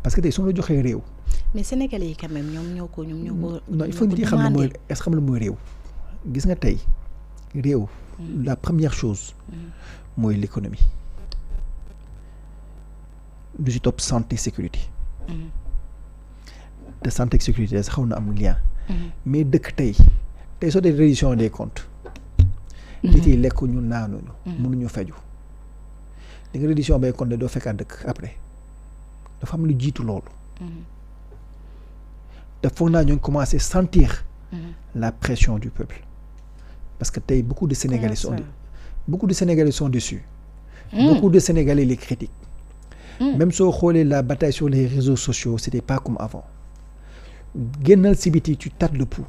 parce que tey su ma la joxee réew. mais Sénégalais yi quand même ñoom ñoo ko. non il faut ñu xam ne mooy est-ce que xam la mooy réew. gis nga tey réew. la première chose. mooy l'économie. lu ci topp santé sécurité. te santé ak sécurité sax xaw na am lien. mais dëkk tey soo dee reddition des comptes. nit yi lekk ñu naanuñu. mënuñu feju. di nga reddition bay compte doo fekkaat dëkk après dafa am lu jiitu loolu. te foog naa ñu commencé sentir. la pression du peuple. parce que tey beaucoup de Sénégalais sont déçus. Beaucoup de Sénégalais les critiquent. Même soo xoolee la bataille sur les réseaux sociaux c'était pas comme avant. génnal si biti tu tâtes le pouls.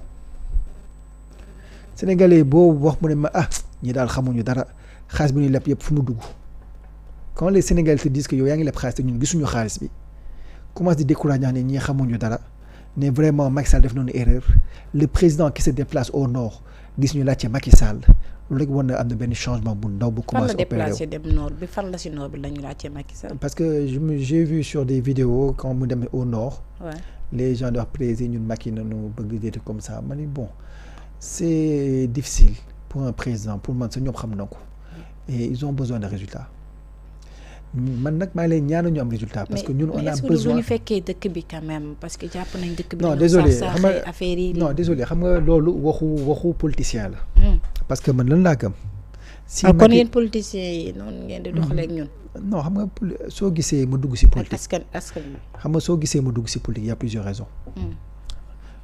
Sénégalais boo wax mu ne ma ñi daal xamuñu dara xaalis bi ñuy leb yëpp fu mu dugg. quand les Sénégalais te disent que yow yaa ngi leb xaalis te ñun gisuñu xaalis bi commence di décourager ne ñii xamuñu dara ne vraiment Macky Sall def nañu erreur le président qui se déplace au nord gis ñu laajte Macky Sall loolu rek war na am na benn changement bu ndaw bu commencé opéré fan la déplacé dem nord bi fan la si nord bi lañu laajte Macky Sall. parce que j'ai vu sur des vidéos quand mu dem au nord. Ouais. Les gens di wax président ñun Macky nañu bëgg déet comme ça ma ni bon c'est difficile pour un président pour man sa ñoom xam na ko et ils ont besoin de résultats man nag maa ngi leen ñaanu ñu am résultat. parce que ñun on a besoin mais est-ce que ñu fekkee dëkk bi quand même parce que jàpp nañ dëkk bi. non désolé xam nga affaire yi. non désolé xam nga loolu waxu politicien la. parce que man lan laa gëm. si kon yéen politiciens yi noonu ngeen di doxalee ak ñun. non xam nga soo gisee ma dugg si politique askan xam nga soo gisee ma dugg si politique y a plusieurs raisons.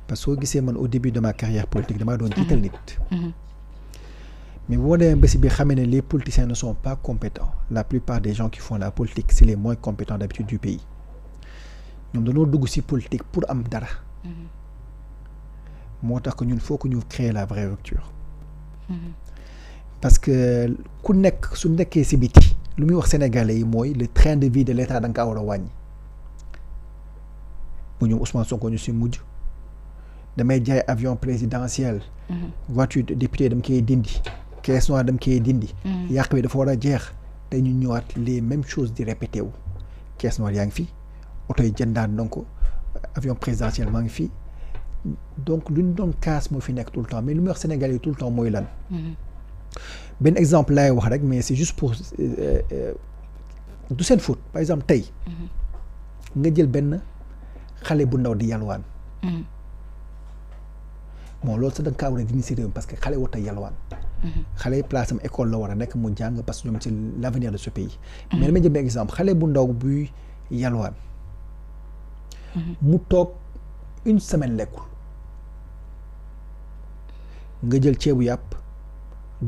parce que soo gisee man au début de ma carrière politique damaa doon jiital nit. mais bu ma demee ba si biir xamee ne les politiciens ne sont pas compétents la plupart des gens qui font la politique c'est les moins compétents d'habitude du pays ñoom dañoo dugg si politique pour am dara. moo tax que ñun faut que ñu créer la vraie rupture. parce que ku nekk su nekkee si biti lu muy wax sénégalais yi mooy le train de vie de l'État da nga kaa war a wàññi. bu ñoom Ousmane Sonko ñu si mujj damay jaay avion présidentiel. voiture de député dama koy dindi. caisse noire dama koy dindi. yàq bi dafa war a jeex te ñu ñëwaat les mêmes choses di répété wu. caisse noire yaa ngi fi oto yi jëndaan donc avion présidentiel maa ngi fi donc lu ñu doon kaas moo fi nekk tout le temps mais lu muy wax sénégalais yi tout le temps mooy lan. benn exemple laay wax rek mais c'est juste pour du seen faute par exemple tey. nga jël benn xale bu ndaw di yalwaan. bon loolu sax da nga kaa war a dindi si réew mi parce que xale warut a yalwaan. xale place am école la war a nekk mu jàng parce que ñoom c'est l'avenir de ce pays. mais dama jël benn exemple xale bu ndaw buy yalwaan. mu toog une semaine lekkul. nga jël ceebu yàpp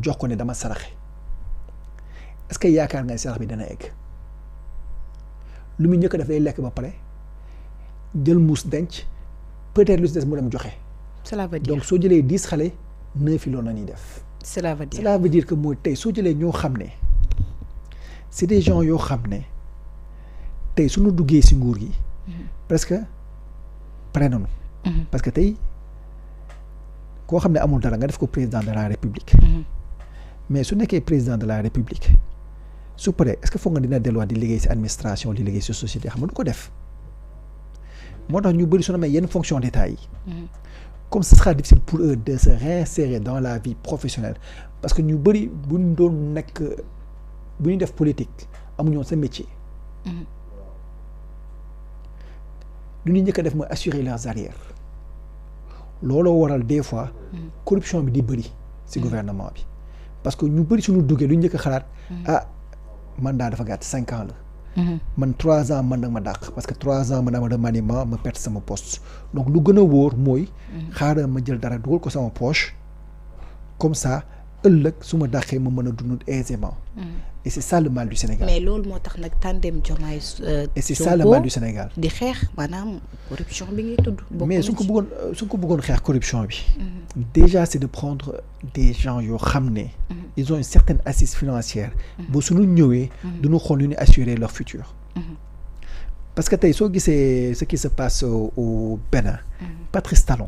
jox ko ne dama saraxe est-ce que yaakaar nga ne sarax bi dana egg lu muy njëkk def day lekk ba pare jël muus denc peut-être lu si des mu dem joxe. cela veut dire donc soo jëlee 10 xale 9 yi loolu la ñuy def. cela veut dire que mooy tey soo jëlee ñoo xam ne c'est des gens yoo xam ne tey suñu duggee ci nguur gi. presque pare nañu. parce que tey koo xam ne amul dara nga def ko président de la république. mais su nekkee président de la république su paree est-ce que foog nga dina delluwaat di liggéey ci administration di liggéey ci société xam nga du ko def moo tax ñu bëri su amee yenn fonction d'état yi. comme ce sera difficile pour eux de se réinsérer dans la vie professionnelle parce que ñu bëri bu ñu doon nekk bu ñu def politique amuñu woon sa métier. lu ñu njëkk a def mooy assurer leurs arrières looloo waral des fois. corruption bi di bëri ci gouvernement bi. parce que ñu bëri suñu duggee lu ñu njëkk a xalaat mandat dafa gàtt 5 ans la. man 3 ans man nag ma dàq parce que 3 ans man am remaniement ma perte sama poste donc lu gën a wóor mooy. xaaral ma jël dara dugal ko sama poche comme ça ëllëg su ma dàqee ma mën a dund aisément. et c'est ça le mal du Sénégal. mais loolu moo tax nag tandem Diomaye et c'est ça le mal du Sénégal. di xeex maanaam corruption bi ngay tudd. mais su ko bëggoon xeex corruption bi. déjà c'est de prendre des gens yoo xam ne. ils ont une certaine assise financière. ba suñu ñëwee. duñu xool ñu assurer leur futur. parce que tey soo gisee ce qui se passe au Bénin. Patrice Talon.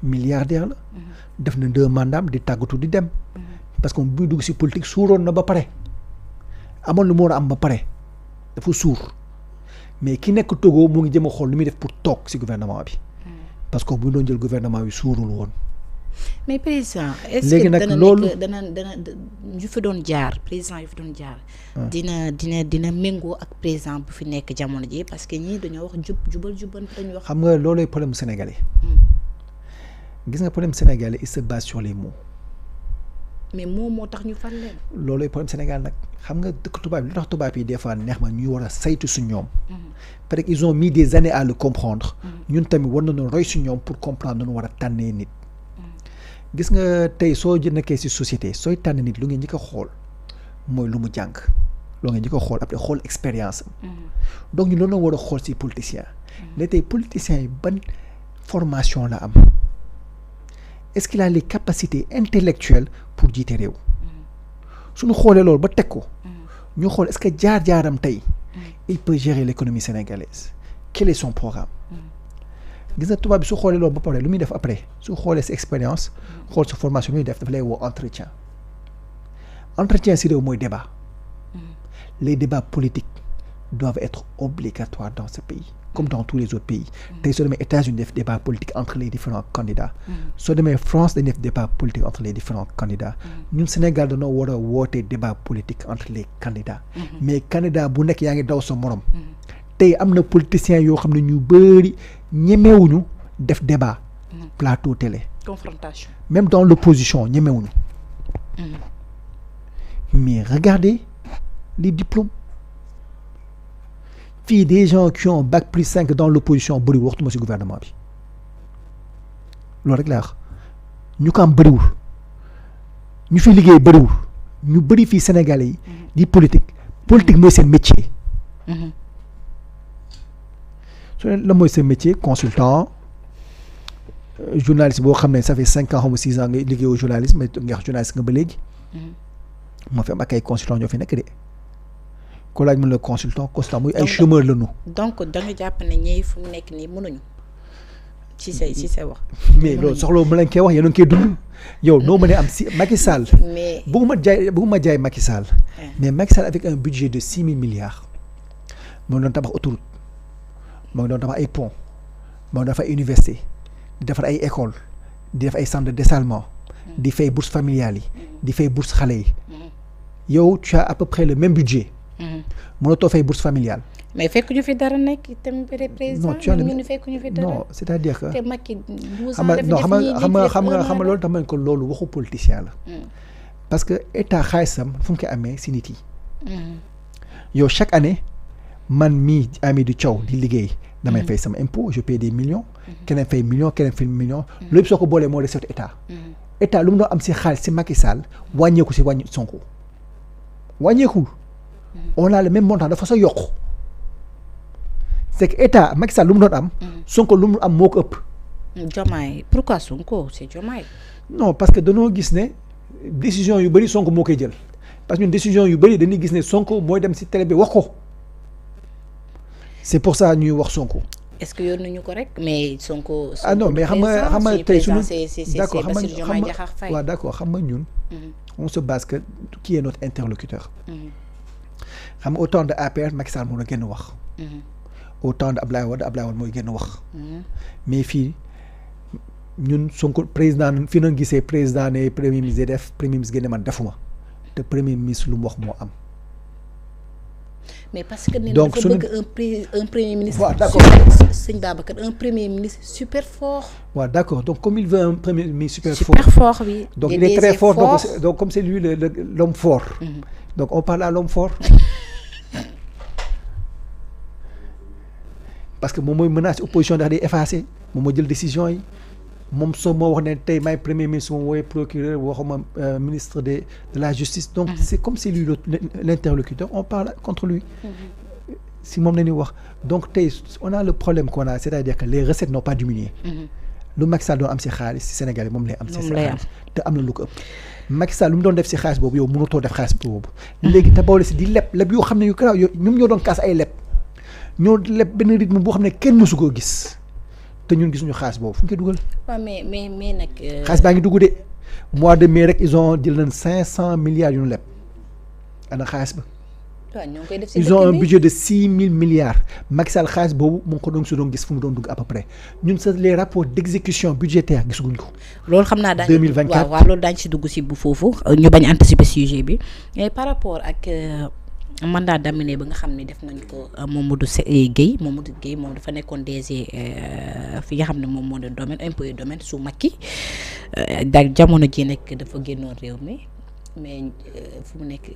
milliardaire la. def na 2 mandats di tàggatu di dem. parce que bu dugg ci politique suuroon na ba pare amoon lu mu war a am ba pare dafa suur mais ki nekk Togo mu ngi jëm a xool lu muy def pour toog ci gouvernement bi parce que bu ñu doon jël gouvernement bi suurul woon. mais président est-ce léegi que nag dana loolu nekk dana yu fi doon jaar président yu fi doon jaar dina méngoo ak président bu fi nekk jamono ji parce que ñii dañoo wax jubal dañu wax. xam nga loolooy problème sénégalais gis nga problème sénégalais il se base sur les mots. mais moo tax ñu fal leen. loolooy problème Sénégal nag xam nga dëkk tubaab yi lu tax tubaab yi des fois neex ma ñuy war a saytu su ñoom. parce que ils ont mis des années à le comprendre. ñun tamit war nañu roy su ñoom pour comprendre nu ñu war a tànnee nit. gis nga tey soo nekkee ci société sooy tànn nit lu ngeen njëkk a xool mooy lu mu jàng loo ngeen njëkk a xool après xool expérience am. donc ñu loolu la war a xool ci politicien. léegi tey politicien yi ban formation la am. est-ce qu'il a les capacités intellectuelles pour jiite réew. suñu xoolee loolu ba teg ko. ñu xool est-ce que jaar-jaaram tey. il peut gérer l'économie sénégalaise. quel est son programme. gis nga tubaab bi su xoolee loolu ba pare lu muy def après su xoolee sa expérience. xool sa formation lu muy def dafa lay woo entretien. entretien ci réew mooy débat. les débats politiques doivent être obligatoires dans ce pays. comme dans tous les autres pays. tey soo demee États-Unis def débat politique entre les différents candidats. soo demee France dañuy def débat politique entre les différents candidats. ñun Sénégal dañoo war a woote débat politique entre les candidats. mais candidat bu nekk yaa ngi daw sa morom. tey am na politiciens yoo xam ne ñu bëri ñemewuñu def débat. plateau télé. confrontation. même dans l'opposition ñemewuñu. mais regardez les diplômes. fii des gens qui ont bac plus 5 dans l'opposition bëriwul waxtuma ci gouvernement bi loolu rek laa wax ñu ko am bëriwul ñu fi liggéey bëriwul ñu bëri fii Sénégalais yi di politique mooy seen métier. su ne la mooy seen métier consultant journaliste boo xam ne ça fait 5 ans ou 6 ans nga liggéey au journalisme mais nga wax journaliste nga ba léegi. moo fi am ak ay consultant ñoo fi nekk de. ko laaj mën la consultant muy ay chômeur la ñu. donc da nga jàpp ne ñii fu mu nekk nii mënuñu ci say wax. mais loolu soxla ma leen koy wax yéen a ngi koy dund. yow noo mënee am si Macky Sall. mais bëgguma jaay Macky Sall. mais Macky Sall avec un budget de 6 000 milliards. moo doon tabax autoroute. moo doon tabax ay pont. moo doon defar ay université. di defar ay école di def ay centre de dessalement. di fay bourse familiale yi. di fay bourse xale yi. yow tu as à peu près le même budget. mënatoo fay bourse familiale. mais fekk ñu fi dara nekk itam président. ñu fekk ñu fi dara non c'est-à-dire que. te Macky 12 ans xam nga loolu tax ma ne ko loolu waxu politicien la. parce que état xaalisam fu mu ko amee si nit yi. yow chaque année man mii Amidou Thiaw di liggéey. damay fay sama impôt je paie des millions. keneen fay millions keneen fay millions. loolu yëpp soo ko boolee moo recette état. état lu mu doon am si xaalis si Macky Sall wàññeeku si Sonko wàññeekul. on a le même montant dafa sa yokk c'est que état Macky Sall lu mu doon am. Sonko lu mu am moo ko ëpp. Diomaye pourquoi Sonko c'est Diomaye. non parce que dañoo gis ne décision yu bëri Sonko moo koy jël parce que ñun décision yu bëri dañuy gis ne Sonko mooy dem ci télé bi wax ko c'est pour ça ñuy wax Sonko. est-ce que yor nañu ko rek mais Sonko. ah non mais xam nga tey suñu d'accord xam nga ñun. on se base que qui est notre interlocuteur. xam nga au temps de APR Macky Sall moo la gën wax. au temps de Ablaye Wade mooy gën wax. mais fii ñun Sonko président fi nañ gisee président ne premier ministre def premier ministre gën man defuma te premier ministre lu mu wax moo am. mais parce que dafa bëgg un premier ministre. waaw d'accord sëñ Babacar un premier ministre super fort. waaw d'accord donc comme il veut un premier ministre super fort oui. donc il est très fort donc comme c'est lui l'homme fort. donc on parle à l'homme fort. parce que moom mooy menace opposition dafa day effacer moom moo jël décision yi moom soo moo wax ne tey may premier ministre moom wooye procureur waxuma ministre de la justice donc c'est comme c'est lui l'interlocuteur on parle contre lui si moom la ñuy wax donc tey on a le problème qu'on a c'est-à-dire que les recettes n'ont pas diminué lu Macky Sall doon am si xaalis si Sénégal yi moom lay am si xaalis te am na lu ko ëpp Macky Sall lu mu doon def si xaalis boobu yow mënutoo def xaalis boobu léegi te boole si di leb yoo xam ne yu garaaw yow ñoom ñoo doon kaas ay leb ñoo leb benn rythme boo xam ne kenn mësu koo gis te ñun gisuñu xaalis boobu fu ñu koy dugal. waaw mais nag. xaalis baa ngi dugg de mois de mai rek ils ont jël nañ 500 milliards yu ñu leb ana xaalis ba. ils ont un budget de 6 000 milliards Macky Sall xaalis boobu mu ngi ko doon su doon gis fu mu doon dugg à peu près ñun sa les rapports d'exécution budgétaire gisaguñ ko. loolu xam naa 2024 waaw loolu daañu si dugg si bu foofu ñu bañ anticiper sujet bi mais par rapport ak mandat d'amener ba nga xam ne def nañ ko Mamadou Guèye moom dafa nekkoon DG fi nga xam ne moom moo doon domaine impôt et domaine su Macky daal jamono ji nekk dafa génnoon réew mi mais fu mu nekk